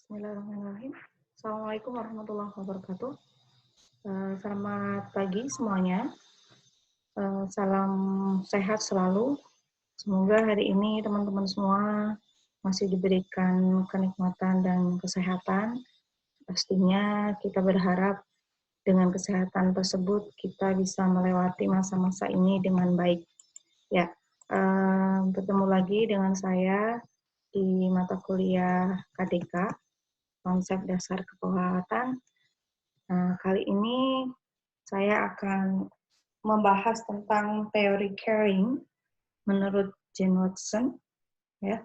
Bismillahirrahmanirrahim. Assalamualaikum warahmatullahi wabarakatuh. Selamat pagi semuanya. Salam sehat selalu. Semoga hari ini teman-teman semua masih diberikan kenikmatan dan kesehatan. Pastinya kita berharap dengan kesehatan tersebut kita bisa melewati masa-masa ini dengan baik. Ya, bertemu lagi dengan saya di mata kuliah KDK, konsep dasar keperawatan. Nah, kali ini saya akan membahas tentang teori caring menurut Jane Watson. Ya,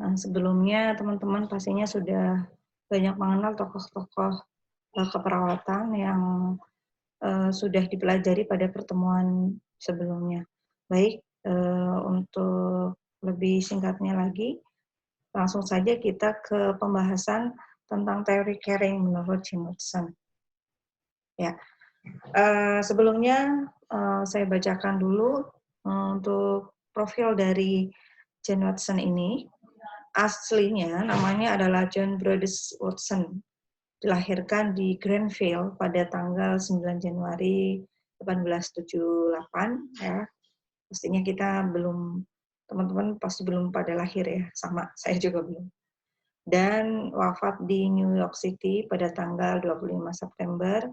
nah, sebelumnya teman-teman pastinya sudah banyak mengenal tokoh-tokoh keperawatan yang sudah dipelajari pada pertemuan sebelumnya. Baik, untuk lebih singkatnya lagi, langsung saja kita ke pembahasan tentang teori caring menurut Jane Watson. Ya, sebelumnya saya bacakan dulu untuk profil dari Jane Watson ini. Aslinya namanya adalah John Brodess Watson. Dilahirkan di Grenville pada tanggal 9 Januari 1878 ya. Pastinya kita belum, teman-teman pasti belum pada lahir ya, sama saya juga belum. Dan wafat di New York City pada tanggal 25 September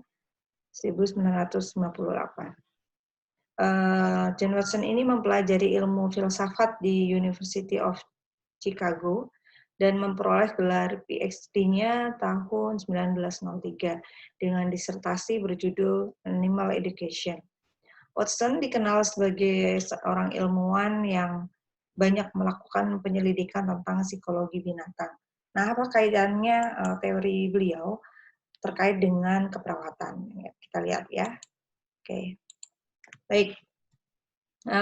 1958. Jane Watson ini mempelajari ilmu filsafat di University of Chicago dan memperoleh gelar PhD-nya tahun 1903 dengan disertasi berjudul Animal Education. Watson dikenal sebagai seorang ilmuwan yang banyak melakukan penyelidikan tentang psikologi binatang. Nah, apa kaitannya teori beliau terkait dengan keperawatan? Kita lihat ya. Oke. Baik,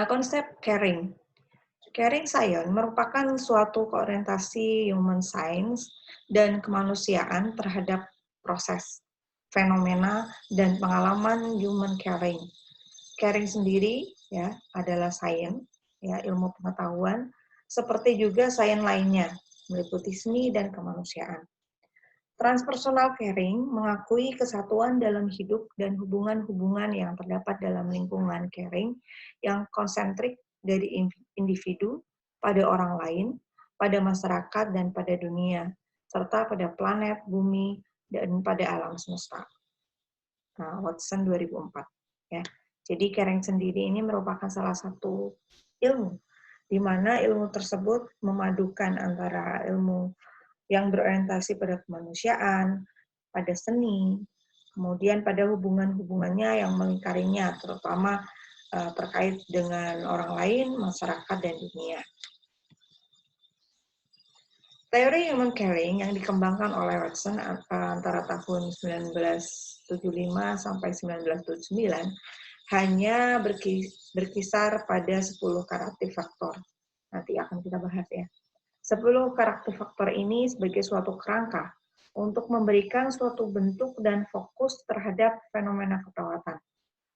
konsep caring. Caring science merupakan suatu orientasi human science dan kemanusiaan terhadap proses, fenomena, dan pengalaman human caring. Caring sendiri ya adalah science, ya ilmu pengetahuan, seperti juga sains lainnya, meliputi seni dan kemanusiaan. Transpersonal caring mengakui kesatuan dalam hidup dan hubungan-hubungan yang terdapat dalam lingkungan caring yang konsentrik dari individu pada orang lain, pada masyarakat dan pada dunia, serta pada planet, bumi, dan pada alam semesta. Nah, Watson 2004. Ya. Jadi caring sendiri ini merupakan salah satu ilmu, di mana ilmu tersebut memadukan antara ilmu yang berorientasi pada kemanusiaan, pada seni, kemudian pada hubungan-hubungannya yang melingkarinya, terutama terkait dengan orang lain, masyarakat, dan dunia. Teori human caring yang dikembangkan oleh Watson antara tahun 1975 sampai 1979 hanya berkisar pada 10 karakter faktor. Nanti akan kita bahas ya. 10 karakter faktor ini sebagai suatu kerangka untuk memberikan suatu bentuk dan fokus terhadap fenomena keperawatan.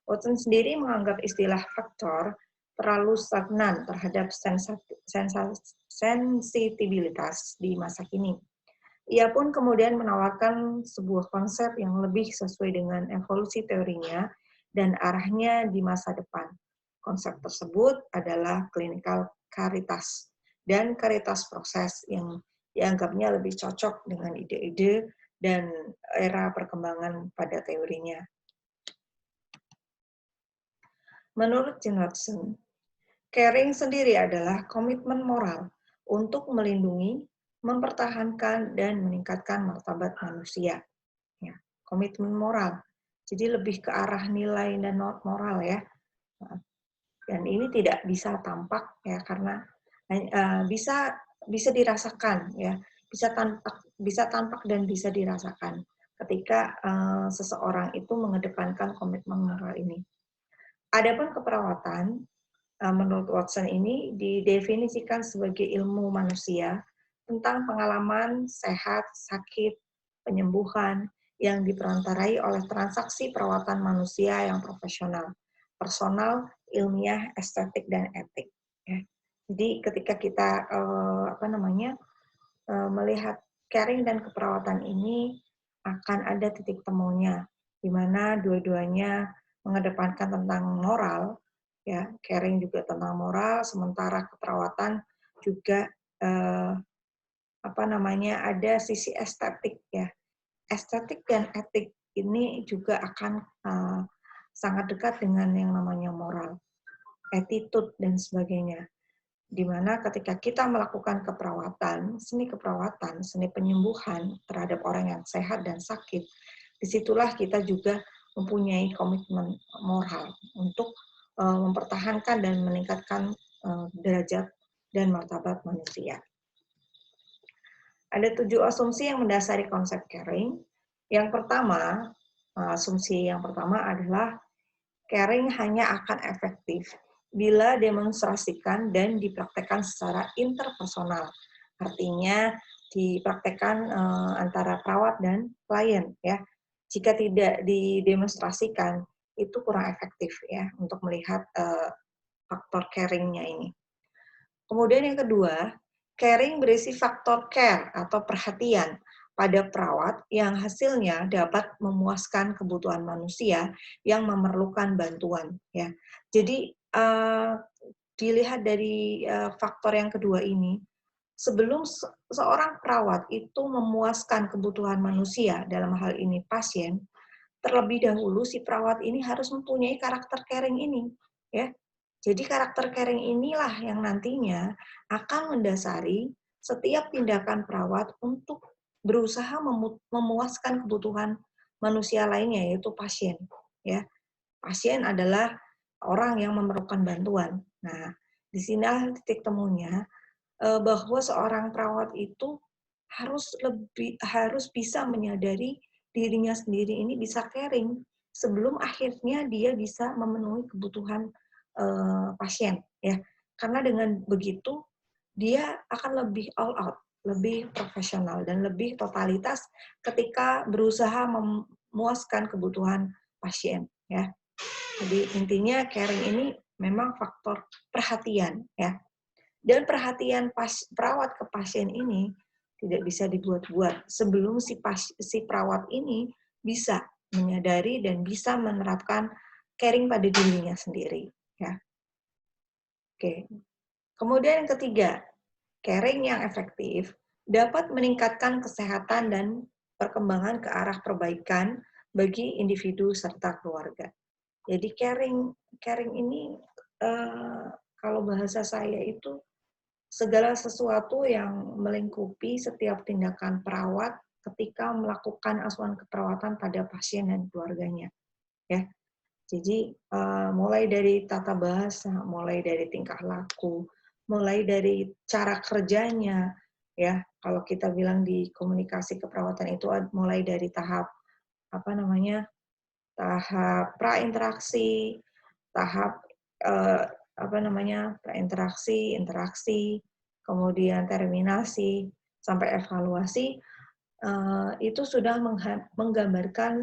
Watson sendiri menganggap istilah faktor terlalu stagnan terhadap sensitivitas di masa kini. Ia pun kemudian menawarkan sebuah konsep yang lebih sesuai dengan evolusi teorinya dan arahnya di masa depan. Konsep tersebut adalah clinical caritas dan karitas proses yang dianggapnya lebih cocok dengan ide-ide dan era perkembangan pada teorinya. Menurut Jane Watson, caring sendiri adalah komitmen moral untuk melindungi, mempertahankan, dan meningkatkan martabat manusia. Ya, komitmen moral. Jadi lebih ke arah nilai dan moral ya. Dan ini tidak bisa tampak ya karena bisa dirasakan ya, bisa tampak dan bisa dirasakan ketika seseorang itu mengedepankan komitmen moral ini. Adapun keperawatan menurut Watson ini didefinisikan sebagai ilmu manusia tentang pengalaman sehat, sakit, penyembuhan yang diperantarai oleh transaksi perawatan manusia yang profesional, personal, ilmiah, estetik, dan etik. Ya. Jadi ketika kita melihat caring dan keperawatan ini akan ada titik temunya, di mana dua-duanya mengedepankan tentang moral, ya, caring juga tentang moral, sementara keperawatan juga ada sisi estetik, ya. Estetik dan etik ini juga akan sangat dekat dengan yang namanya moral, attitude dan sebagainya. Di mana ketika kita melakukan keperawatan, seni penyembuhan terhadap orang yang sehat dan sakit, disitulah kita juga mempunyai komitmen moral untuk mempertahankan dan meningkatkan derajat dan martabat manusia. Ada 7 asumsi yang mendasari konsep caring. Yang pertama, asumsi yang pertama adalah caring hanya akan efektif bila demonstrasikan dan dipraktekkan secara interpersonal. Artinya dipraktekkan antara perawat dan klien, ya. Jika tidak didemonstrasikan, itu kurang efektif, ya, untuk melihat faktor caring-nya ini. Kemudian yang kedua, caring berisi faktor care atau perhatian pada perawat yang hasilnya dapat memuaskan kebutuhan manusia yang memerlukan bantuan, ya. Jadi dilihat dari faktor yang kedua ini, sebelum seorang perawat itu memuaskan kebutuhan manusia, dalam hal ini pasien, terlebih dahulu si perawat ini harus mempunyai karakter caring ini, ya. Jadi karakter caring inilah yang nantinya akan mendasari setiap tindakan perawat untuk berusaha memuaskan kebutuhan manusia lainnya, yaitu pasien, ya. Pasien adalah orang yang memerlukan bantuan. Nah, di sini titik temunya bahwa seorang perawat itu harus bisa menyadari dirinya sendiri ini bisa caring sebelum akhirnya dia bisa memenuhi kebutuhan pasien, ya. Karena dengan begitu dia akan lebih all out, lebih profesional dan lebih totalitas ketika berusaha memuaskan kebutuhan pasien, ya. Jadi intinya caring ini memang faktor perhatian, ya. Dan perhatian perawat ke pasien ini tidak bisa dibuat-buat sebelum si perawat ini bisa menyadari dan bisa menerapkan caring pada dirinya sendiri, ya. Oke. Kemudian yang ketiga, caring yang efektif dapat meningkatkan kesehatan dan perkembangan ke arah perbaikan bagi individu serta keluarga. Jadi caring ini kalau bahasa saya itu segala sesuatu yang melingkupi setiap tindakan perawat ketika melakukan asuhan keperawatan pada pasien dan keluarganya, ya. Jadi mulai dari tata bahasa, mulai dari tingkah laku, mulai dari cara kerjanya, ya. Kalau kita bilang di komunikasi keperawatan itu mulai dari tahap tahap prainteraksi, tahap prainteraksi, interaksi, kemudian terminasi, sampai evaluasi, itu sudah menggambarkan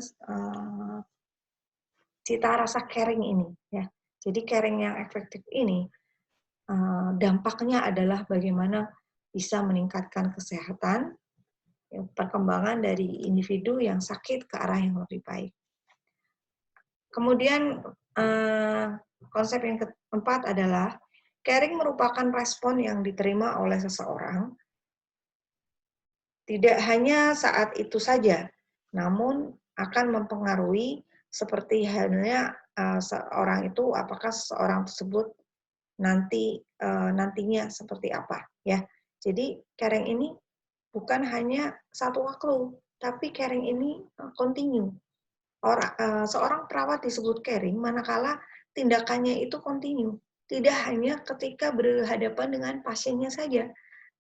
cita rasa caring ini, ya. Jadi caring yang efektif ini dampaknya adalah bagaimana bisa meningkatkan kesehatan, perkembangan dari individu yang sakit ke arah yang lebih baik. Kemudian konsep yang keempat adalah caring merupakan respon yang diterima oleh seseorang tidak hanya saat itu saja, namun akan mempengaruhi seperti halnya seorang itu, apakah seorang tersebut nantinya seperti apa, ya. Jadi caring ini bukan hanya satu waktu, tapi caring ini continue. Seorang perawat disebut caring manakala tindakannya itu continue, tidak hanya ketika berhadapan dengan pasiennya saja,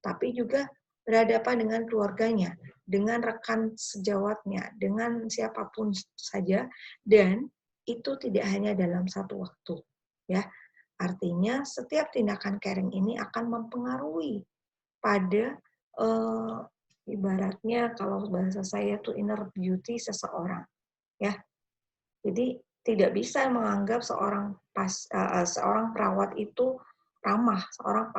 tapi juga berhadapan dengan keluarganya, dengan rekan sejawatnya, dengan siapapun saja, dan itu tidak hanya dalam satu waktu, ya. Artinya setiap tindakan caring ini akan mempengaruhi pada ibaratnya kalau bahasa saya itu inner beauty seseorang, ya. Jadi tidak bisa menganggap seorang perawat itu ramah, seorang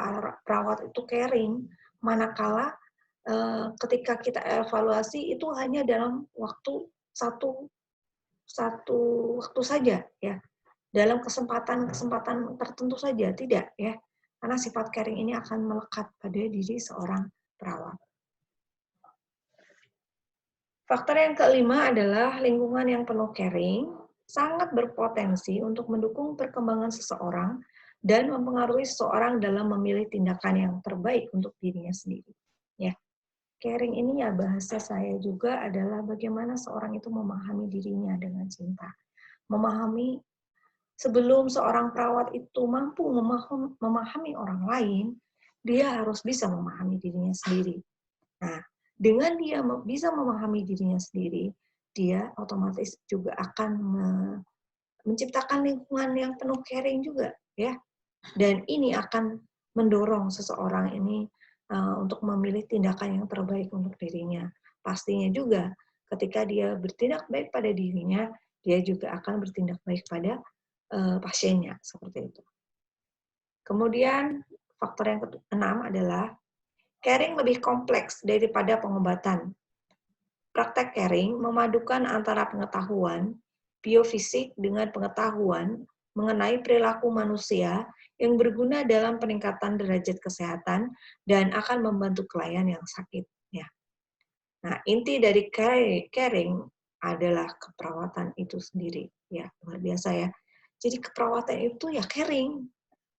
perawat itu caring, manakala ketika kita evaluasi itu hanya dalam waktu satu waktu saja ya, dalam kesempatan tertentu saja, tidak ya, karena sifat caring ini akan melekat pada diri seorang perawat. Faktor yang kelima adalah lingkungan yang penuh caring sangat berpotensi untuk mendukung perkembangan seseorang dan mempengaruhi seseorang dalam memilih tindakan yang terbaik untuk dirinya sendiri. Ya, caring ini ya bahasa saya juga adalah bagaimana seorang itu memahami dirinya dengan cinta. Memahami sebelum seorang perawat itu mampu memahami orang lain, dia harus bisa memahami dirinya sendiri. Nah, dengan dia bisa memahami dirinya sendiri, dia otomatis juga akan menciptakan lingkungan yang penuh caring juga, ya. Dan ini akan mendorong seseorang ini untuk memilih tindakan yang terbaik untuk dirinya. Pastinya juga ketika dia bertindak baik pada dirinya, dia juga akan bertindak baik pada pasiennya, seperti itu. Kemudian faktor yang keenam adalah caring lebih kompleks daripada pengobatan. Praktek caring memadukan antara pengetahuan biofisik dengan pengetahuan mengenai perilaku manusia yang berguna dalam peningkatan derajat kesehatan dan akan membantu klien yang sakit. Ya. Nah, inti dari caring adalah keperawatan itu sendiri. Ya, luar biasa ya. Jadi keperawatan itu ya caring.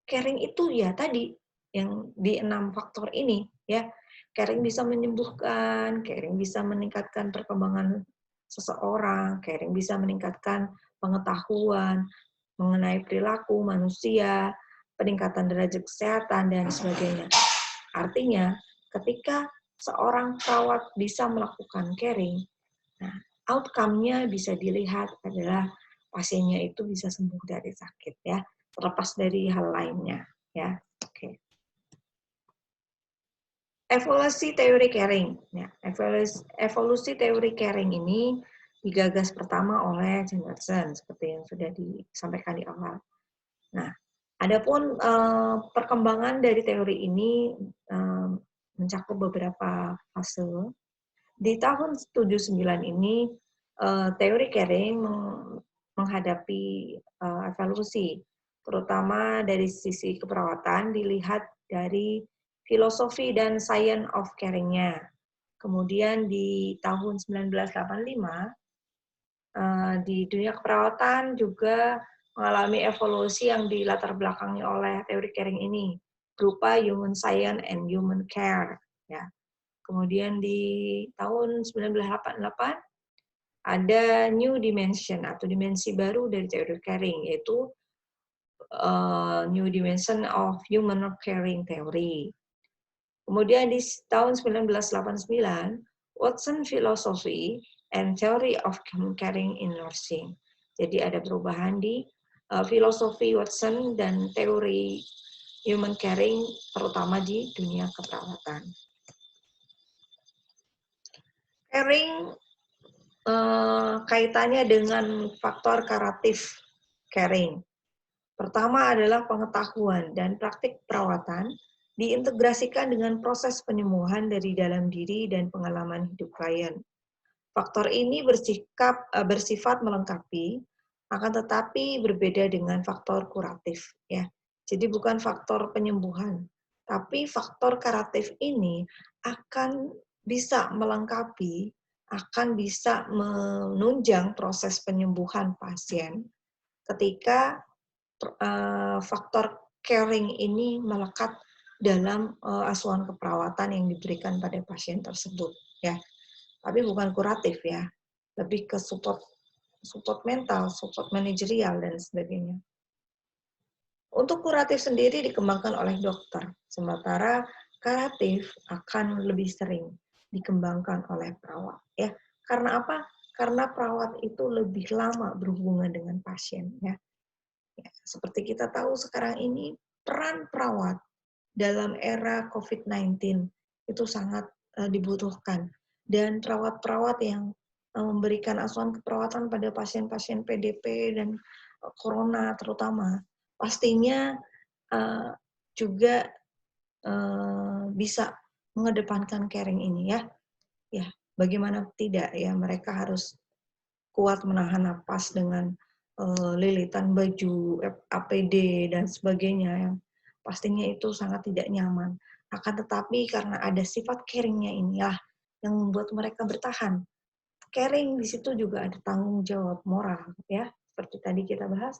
Caring itu ya tadi yang di 6 faktor ini ya. Caring bisa menyembuhkan, caring bisa meningkatkan perkembangan seseorang, caring bisa meningkatkan pengetahuan mengenai perilaku manusia, peningkatan derajat kesehatan dan sebagainya. Artinya, ketika seorang perawat bisa melakukan caring, nah, outcome-nya bisa dilihat adalah pasiennya itu bisa sembuh dari sakit ya, terlepas dari hal lainnya ya. Oke. Evolusi teori caring. Ya, evolusi teori caring ini digagas pertama oleh Jane Watson seperti yang sudah disampaikan di awal. Nah, adapun perkembangan dari teori ini mencakup beberapa fase. Di tahun 79 ini teori caring menghadapi evolusi, terutama dari sisi keperawatan dilihat dari filosofi dan science of caring-nya. Kemudian di tahun 1985 di dunia keperawatan juga mengalami evolusi yang dilatar belakangi oleh teori caring ini berupa human science and human care ya. Kemudian di tahun 1988 ada new dimension atau dimensi baru dari teori caring, yaitu new dimension of human caring theory. Kemudian di tahun 1989, Watson Philosophy and Theory of Caring in Nursing. Jadi ada perubahan di filosofi Watson dan teori human caring, terutama di dunia keperawatan. Caring kaitannya dengan faktor kuratif caring. Pertama adalah pengetahuan dan praktik perawatan diintegrasikan dengan proses penyembuhan dari dalam diri dan pengalaman hidup klien. Faktor ini bersifat melengkapi, akan tetapi berbeda dengan faktor kuratif. Ya. Jadi bukan faktor penyembuhan, tapi faktor kuratif ini akan bisa melengkapi, akan bisa menunjang proses penyembuhan pasien ketika faktor caring ini melekat dalam asuhan keperawatan yang diberikan pada pasien tersebut ya. Tapi bukan kuratif ya, lebih ke support mental, support manajerial dan sebagainya. Untuk kuratif sendiri dikembangkan oleh dokter, sementara kuratif akan lebih sering dikembangkan oleh perawat ya. Karena apa? Karena perawat itu lebih lama berhubungan dengan pasien ya. Ya, seperti kita tahu sekarang ini peran perawat dalam era COVID-19 itu sangat dibutuhkan. Dan perawat-perawat yang memberikan asuhan keperawatan pada pasien-pasien PDP dan corona terutama, pastinya juga bisa mengedepankan caring ini ya. Ya, bagaimana tidak ya, mereka harus kuat menahan napas dengan lilitan baju, APD dan sebagainya yang pastinya itu sangat tidak nyaman. Akan tetapi karena ada sifat caring-nya inilah yang membuat mereka bertahan. Caring di situ juga ada tanggung jawab moral ya, seperti tadi kita bahas,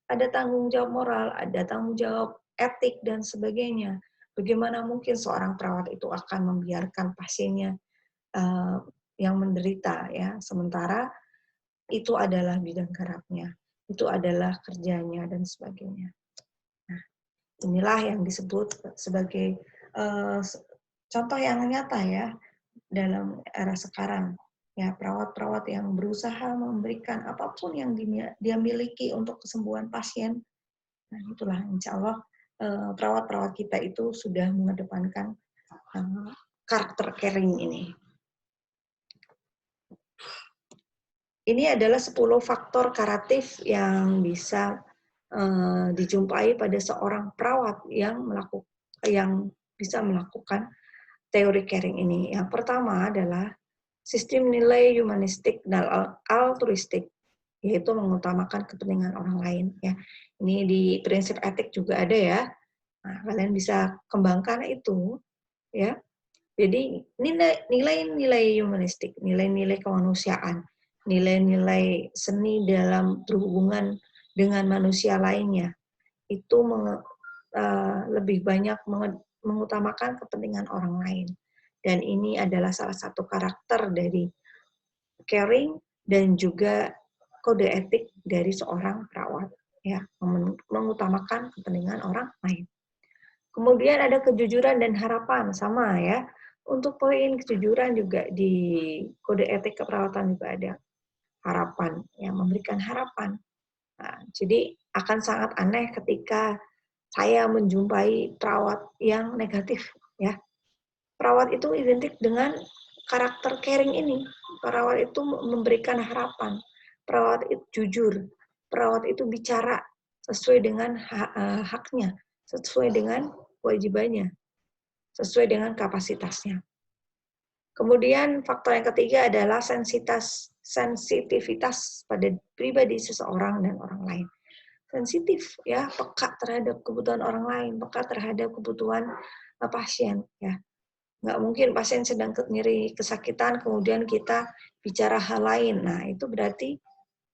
ada tanggung jawab moral, ada tanggung jawab etik dan sebagainya. Bagaimana mungkin seorang perawat itu akan membiarkan pasiennya yang menderita ya, sementara itu adalah bidang garapnya, itu adalah kerjanya dan sebagainya. Nah, inilah yang disebut sebagai contoh yang nyata ya dalam era sekarang. Ya, perawat-perawat yang berusaha memberikan apapun yang dia miliki untuk kesembuhan pasien. Nah, itulah insya Allah perawat-perawat kita itu sudah mengedepankan karakter caring ini. Ini adalah 10 faktor karatif yang bisa dijumpai pada seorang perawat yang bisa melakukan teori caring ini. Yang pertama adalah sistem nilai humanistik dan altruistik, yaitu mengutamakan kepentingan orang lain. Ya, ini di prinsip etik juga ada ya. Nah, kalian bisa kembangkan itu, ya. Jadi nilai-nilai humanistik, nilai-nilai kemanusiaan, nilai-nilai seni dalam berhubungan dengan manusia lainnya, itu lebih banyak mengutamakan kepentingan orang lain. Dan ini adalah salah satu karakter dari caring dan juga kode etik dari seorang perawat, ya, mengutamakan kepentingan orang lain. Kemudian ada kejujuran dan harapan, sama ya. Untuk poin kejujuran juga di kode etik keperawatan juga ada harapan, yang memberikan harapan. Nah, jadi akan sangat aneh ketika saya menjumpai perawat yang negatif, ya. Perawat itu identik dengan karakter caring ini. Perawat itu memberikan harapan. Perawat itu jujur. Perawat itu bicara sesuai dengan haknya, sesuai dengan kewajibannya, sesuai dengan kapasitasnya. Kemudian faktor yang ketiga adalah sensitivitas pada pribadi seseorang dan orang lain. Sensitif ya, peka terhadap kebutuhan orang lain, peka terhadap kebutuhan pasien ya. Nggak mungkin pasien sedang nyeri kesakitan kemudian kita bicara hal lain. Nah, itu berarti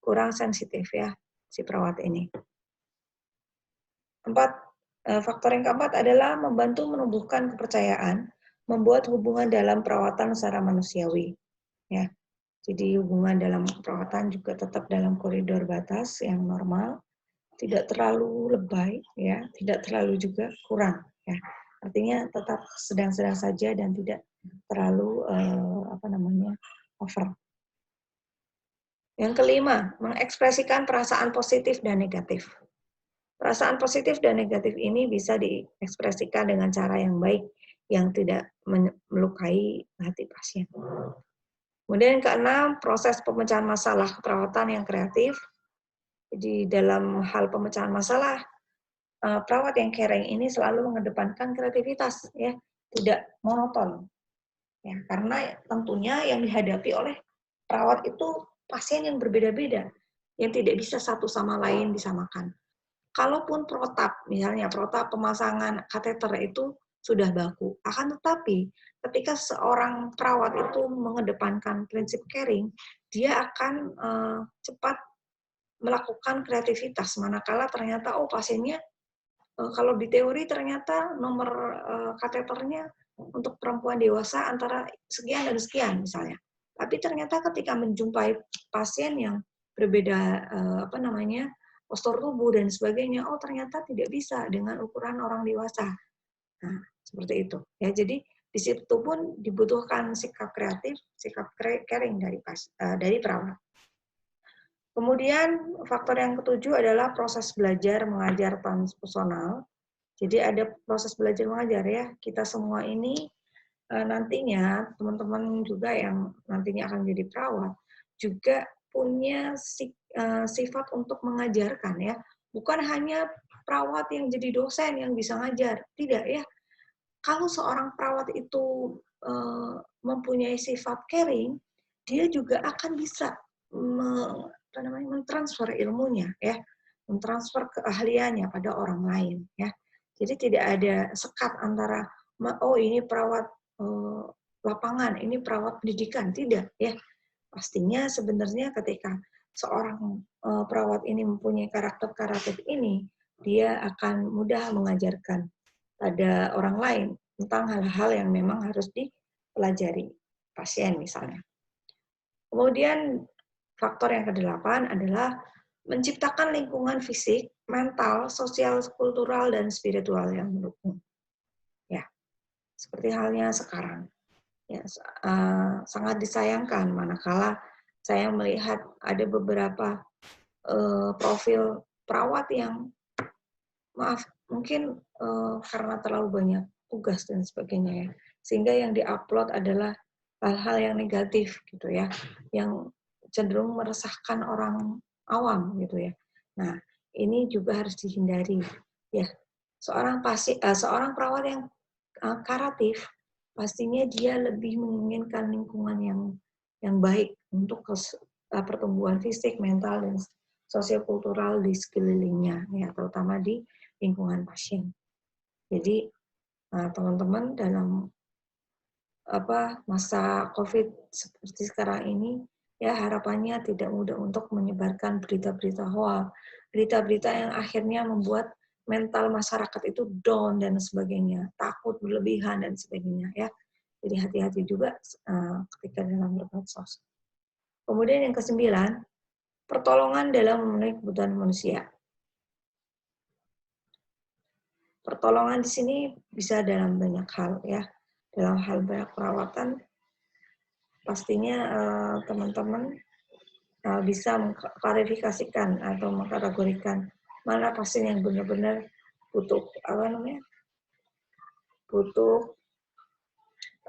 kurang sensitif ya si perawat ini. Faktor yang keempat adalah membantu menumbuhkan kepercayaan, membuat hubungan dalam perawatan secara manusiawi. Ya, jadi hubungan dalam perawatan juga tetap dalam koridor batas yang normal, tidak terlalu lebay, ya, tidak terlalu juga kurang. Ya, artinya tetap sedang-sedang saja dan tidak terlalu over. Yang kelima, mengekspresikan perasaan positif dan negatif. Perasaan positif dan negatif ini bisa diekspresikan dengan cara yang baik, yang tidak melukai hati pasien. Kemudian yang keenam, proses pemecahan masalah keperawatan yang kreatif. Jadi dalam hal pemecahan masalah, perawat yang caring ini selalu mengedepankan kreativitas, ya, tidak monoton. Ya, karena tentunya yang dihadapi oleh perawat itu pasien yang berbeda-beda, yang tidak bisa satu sama lain disamakan. Kalaupun protap, misalnya protap pemasangan kateter itu sudah baku, akan tetapi ketika seorang perawat itu mengedepankan prinsip caring, dia akan cepat melakukan kreativitas, manakala ternyata pasiennya kalau di teori ternyata nomor kateternya untuk perempuan dewasa antara sekian dan sekian misalnya. Tapi ternyata ketika menjumpai pasien yang berbeda postur tubuh dan sebagainya, ternyata tidak bisa dengan ukuran orang dewasa. Nah, seperti itu. Ya, jadi di situ pun dibutuhkan sikap kreatif, sikap caring dari perawat. Kemudian faktor yang ketujuh adalah proses belajar mengajar transpersonal. Jadi ada proses belajar mengajar ya. Kita semua ini nantinya teman-teman juga yang nantinya akan jadi perawat juga punya sifat untuk mengajarkan ya. Bukan hanya perawat yang jadi dosen yang bisa ngajar, tidak ya. kalau seorang perawat itu mempunyai sifat caring, dia juga akan bisa mentransfer ilmunya, ya, mentransfer keahliannya pada orang lain, ya. Jadi tidak ada sekat antara oh ini perawat lapangan, ini perawat pendidikan, tidak, ya. Pastinya sebenarnya ketika seorang perawat ini mempunyai karakter ini, dia akan mudah mengajarkan pada orang lain tentang hal-hal yang memang harus dipelajari pasien misalnya. Kemudian faktor yang kedelapan adalah menciptakan lingkungan fisik, mental, sosial, kultural, dan spiritual yang mendukung. Ya, seperti halnya sekarang. Ya, sangat disayangkan manakala saya melihat ada beberapa profil perawat yang mungkin karena terlalu banyak tugas dan sebagainya ya, sehingga yang diupload adalah hal-hal yang negatif gitu ya, yang cenderung meresahkan orang awam gitu ya. Nah, ini juga harus dihindari ya. Seorang perawat yang karatif pastinya dia lebih menginginkan lingkungan yang baik untuk pertumbuhan fisik, mental, dan sosiokultural di sekelilingnya ya, terutama di lingkungan pasien. Jadi teman-teman dalam masa COVID seperti sekarang ini, ya harapannya tidak mudah untuk menyebarkan berita-berita hoax, berita-berita yang akhirnya membuat mental masyarakat itu down dan sebagainya, takut berlebihan dan sebagainya ya. Jadi hati-hati juga ketika dalam bermedsos. Kemudian yang ke-9, pertolongan dalam memenuhi kebutuhan manusia. Pertolongan di sini bisa dalam banyak hal ya. Dalam hal banyak perawatan, pastinya teman-teman bisa mengklarifikasikan atau mengkategorikan mana pasien yang benar-benar butuh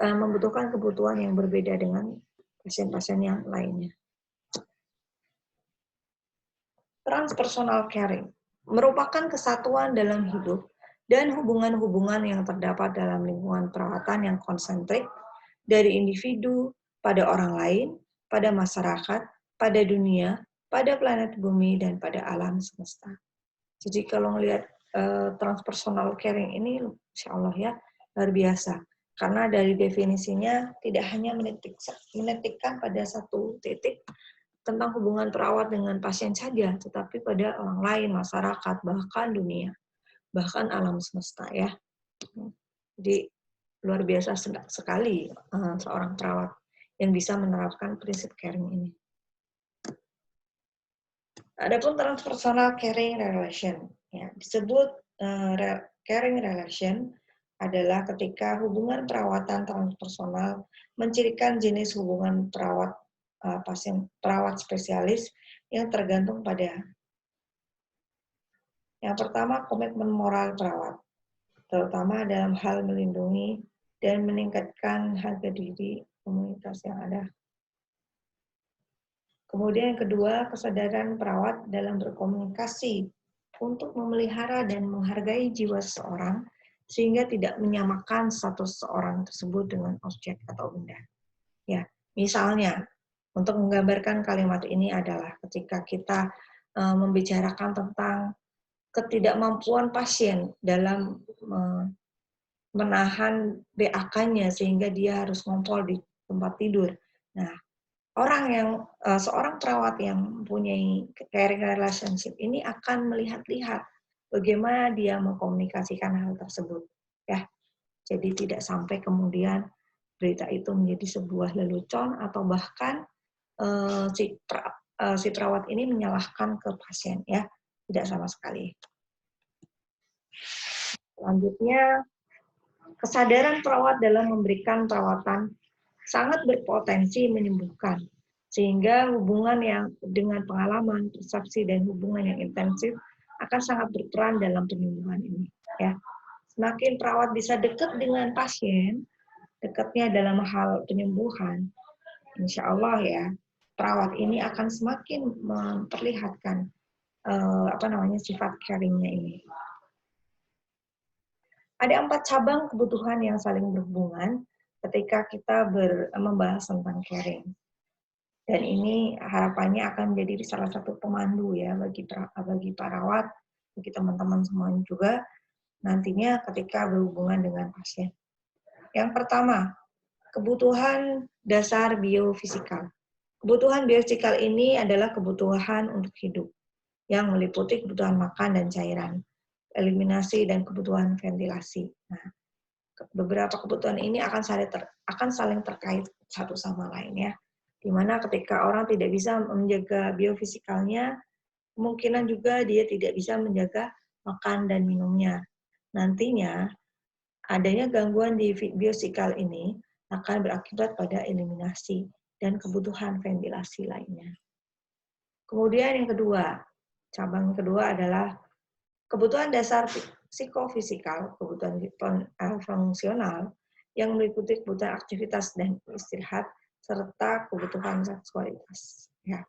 membutuhkan kebutuhan yang berbeda dengan pasien-pasien yang lainnya. Transpersonal caring merupakan kesatuan dalam hidup dan hubungan-hubungan yang terdapat dalam lingkungan perawatan yang konsentrik dari individu pada orang lain, pada masyarakat, pada dunia, pada planet bumi, dan pada alam semesta. Jadi kalau melihat transpersonal caring ini, insya Allah ya, luar biasa. Karena dari definisinya tidak hanya menitikkan pada satu titik tentang hubungan perawat dengan pasien saja, tetapi pada orang lain, masyarakat, bahkan dunia, bahkan alam semesta ya. Jadi luar biasa sekali seorang perawat yang bisa menerapkan prinsip caring ini. Adapun transpersonal caring relation, ya, disebut caring relation adalah ketika hubungan perawatan transpersonal mencirikan jenis hubungan perawat perawat spesialis yang tergantung pada yang pertama komitmen moral perawat, terutama dalam hal melindungi dan meningkatkan harga diri komunitas yang ada. Kemudian yang kedua, kesadaran perawat dalam berkomunikasi untuk memelihara dan menghargai jiwa seseorang sehingga tidak menyamakan status seseorang tersebut dengan objek atau benda. Ya, misalnya untuk menggambarkan kalimat ini adalah ketika kita membicarakan tentang ketidakmampuan pasien dalam menahan BAK-nya sehingga dia harus ngompol di tempat tidur. Nah, seorang perawat yang mempunyai caring relationship ini akan melihat-lihat bagaimana dia mengkomunikasikan hal tersebut. Ya, jadi tidak sampai kemudian berita itu menjadi sebuah lelucon atau bahkan si perawat ini menyalahkan ke pasien ya, tidak sama sekali. Selanjutnya, kesadaran perawat dalam memberikan perawatan sangat berpotensi menyembuhkan, sehingga hubungan yang dengan pengalaman, persepsi, dan hubungan yang intensif akan sangat berperan dalam penyembuhan ini. Ya, semakin perawat bisa dekat dengan pasien, dekatnya dalam hal penyembuhan, insya Allah ya, perawat ini akan semakin memperlihatkan sifat caringnya ini. Ada 4 cabang kebutuhan yang saling berhubungan ketika kita membahas tentang caring. Dan ini harapannya akan menjadi salah satu pemandu ya bagi perawat, bagi teman-teman semuanya juga nantinya ketika berhubungan dengan pasien. Yang pertama, kebutuhan dasar biofisikal. Kebutuhan biofisikal ini adalah kebutuhan untuk hidup yang meliputi kebutuhan makan dan cairan, eliminasi dan kebutuhan ventilasi. Nah, beberapa kebutuhan ini akan saling terkait satu sama lain ya. Di mana ketika orang tidak bisa menjaga biofisikalnya, kemungkinan juga dia tidak bisa menjaga makan dan minumnya. Nantinya adanya gangguan di biofisikal ini akan berakibat pada eliminasi dan kebutuhan ventilasi lainnya. Kemudian yang kedua, cabang kedua adalah kebutuhan dasar psikofisikal, kebutuhan fungsional yang meliputi kebutuhan aktivitas dan istirahat serta kebutuhan seksualitas. Ya.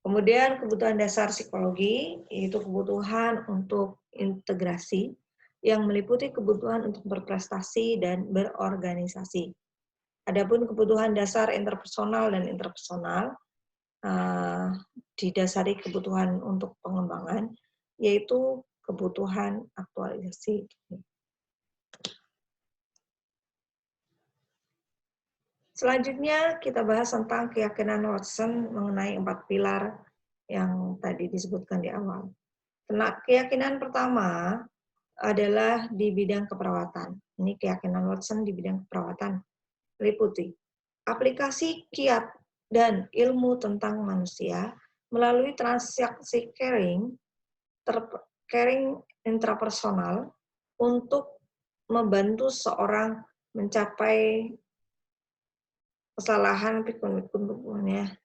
Kemudian kebutuhan dasar psikologi yaitu kebutuhan untuk integrasi yang meliputi kebutuhan untuk berprestasi dan berorganisasi. Adapun kebutuhan dasar interpersonal dan interpersonal didasari kebutuhan untuk pengembangan, yaitu kebutuhan aktualisasi. Selanjutnya kita bahas tentang keyakinan Watson mengenai 4 pilar yang tadi disebutkan di awal. Keyakinan pertama adalah di bidang keperawatan. Ini keyakinan Watson di bidang keperawatan. Meliputi aplikasi kiat dan ilmu tentang manusia melalui transaksi caring intrapersonal untuk membantu seorang mencapai kesalahan pikun-pikunnya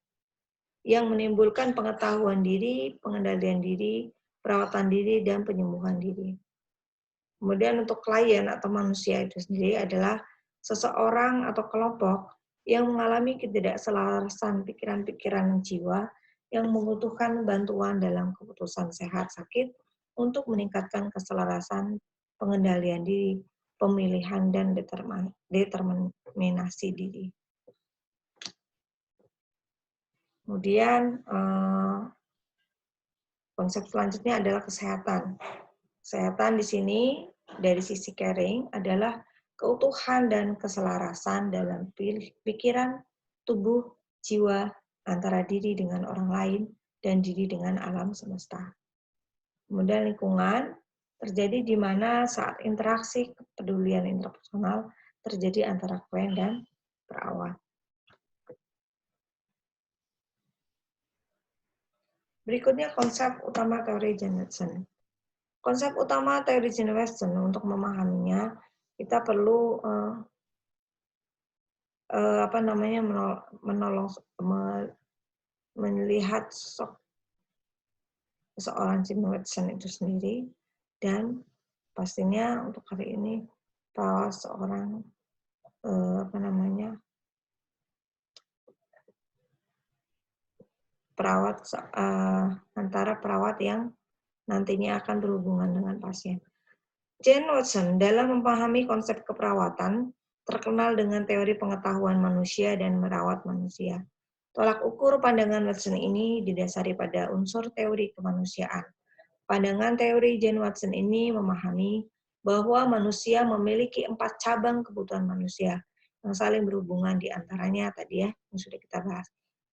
yang menimbulkan pengetahuan diri, pengendalian diri, perawatan diri, dan penyembuhan diri. Kemudian untuk klien atau manusia itu sendiri adalah seseorang atau kelompok yang mengalami ketidakselarasan pikiran-pikiran jiwa yang membutuhkan bantuan dalam keputusan sehat sakit untuk meningkatkan keselarasan, pengendalian diri, pemilihan, dan determinasi diri. Kemudian konsep selanjutnya adalah kesehatan. Kesehatan di sini dari sisi caring adalah keutuhan dan keselarasan dalam pikiran, tubuh, jiwa, antara diri dengan orang lain, dan diri dengan alam semesta. Kemudian lingkungan terjadi di mana saat interaksi kepedulian interpersonal terjadi antara klien dan perawat. Berikutnya konsep utama teori Jane Watson. Konsep utama teori Jane Watson untuk memahaminya kita perlu melihat seorang Jane Watson itu sendiri dan pastinya untuk hari ini perawat seorang antara perawat yang nantinya akan berhubungan dengan pasien. Jane Watson dalam memahami konsep keperawatan terkenal dengan teori pengetahuan manusia dan merawat manusia. Tolak ukur pandangan Watson ini didasari pada unsur teori kemanusiaan. Pandangan teori Jane Watson ini memahami bahwa manusia memiliki 4 cabang kebutuhan manusia yang saling berhubungan di antaranya tadi ya, yang sudah kita bahas.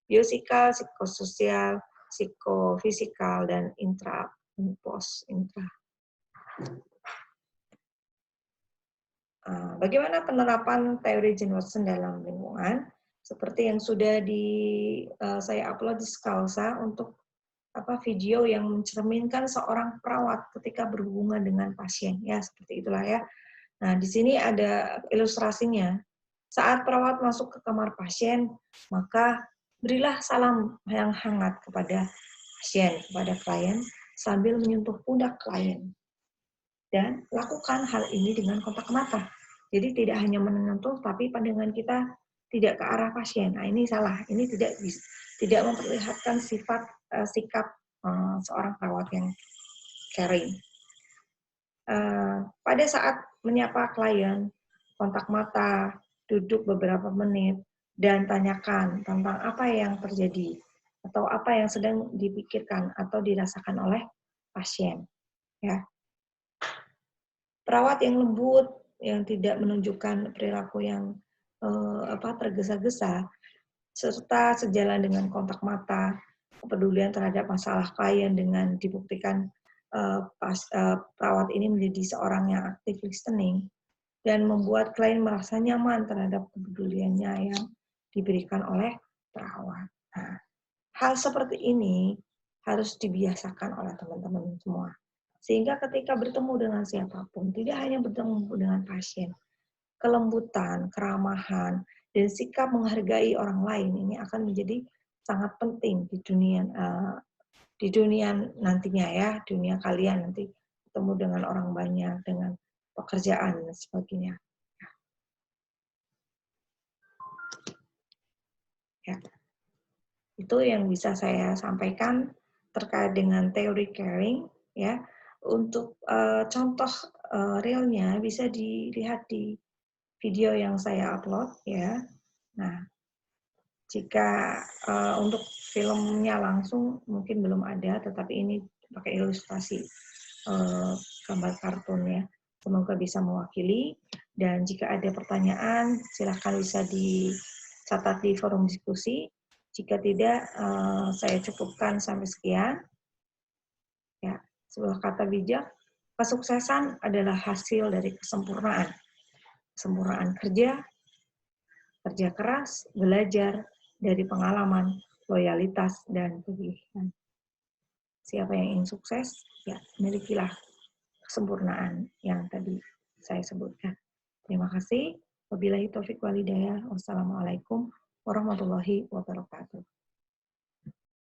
Biosikal, psikososial, psikofisikal, dan intra. Bagaimana penerapan teori Jane Watson dalam lingkungan? Seperti yang sudah saya upload di Skalsa untuk video yang mencerminkan seorang perawat ketika berhubungan dengan pasien, ya seperti itulah ya. Nah di sini ada ilustrasinya. Saat perawat masuk ke kamar pasien, maka berilah salam yang hangat kepada pasien, kepada klien, sambil menyentuh pundak klien. Dan lakukan hal ini dengan kontak mata. Jadi tidak hanya menyentuh, tapi pandangan kita tidak ke arah pasien. Nah ini salah. Ini tidak memperlihatkan sikap seorang perawat yang caring. pada saat menyapa klien, kontak mata, duduk beberapa menit, dan tanyakan tentang apa yang terjadi atau apa yang sedang dipikirkan atau dirasakan oleh pasien. Ya, perawat yang lembut, yang tidak menunjukkan perilaku yang tergesa-gesa, serta sejalan dengan kontak mata, kepedulian terhadap masalah klien dengan dibuktikan perawat ini menjadi seorang yang aktif listening dan membuat klien merasa nyaman terhadap kepeduliannya yang diberikan oleh perawat. Nah, hal seperti ini harus dibiasakan oleh teman-teman semua. Sehingga ketika bertemu dengan siapapun, tidak hanya bertemu dengan pasien, kelembutan, keramahan, dan sikap menghargai orang lain ini akan menjadi sangat penting di dunia nantinya ya, dunia kalian nanti ketemu dengan orang banyak, dengan pekerjaan dan sebagainya. Ya. Itu yang bisa saya sampaikan terkait dengan teori caring ya. Untuk contoh realnya bisa dilihat di video yang saya upload ya. Nah, jika untuk filmnya langsung mungkin belum ada, tetapi ini pakai ilustrasi gambar kartun ya. Semoga bisa mewakili. Dan jika ada pertanyaan, silakan bisa dicatat di forum diskusi. Jika tidak, saya cukupkan sampai sekian. Ya, sebuah kata bijak, kesuksesan adalah hasil dari kesempurnaan. Kesempurnaan kerja, kerja keras, belajar dari pengalaman, loyalitas, dan pilihan. Siapa yang ingin sukses, ya milikilah kesempurnaan yang tadi saya sebutkan. Terima kasih. Wabillahi taufiq walhidayah. Wassalamualaikum warahmatullahi wabarakatuh.